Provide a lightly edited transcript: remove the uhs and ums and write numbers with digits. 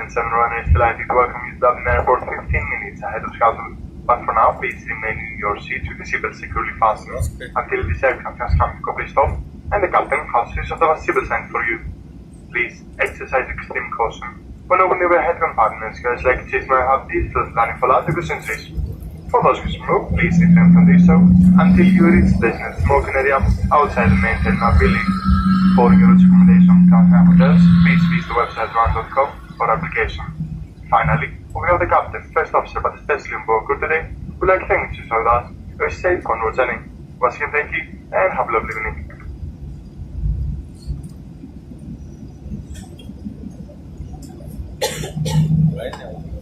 and 7 Ryanair is delighted to welcome you to Dublin Airport 15 minutes ahead of schedule. But for now, please remain in your seat with the seatbelt securely fastened until this aircraft has come to complete stop and the captain has switched off the seatbelt sign for you. Please exercise extreme caution. When opening the overhead compartments, guys like this may have detailed planning for larger entries. For those who smoke, please refrain from doing so until you reach the designated smoking area outside the main terminal building. For your accommodation, and hotels, please visit the website ryan.com for application. Finally, on behalf of the captain, first officer, but especially on board crew today, we'd like to thank you for us. A safe onward journey. Once again, thank you and have a lovely evening. Right now.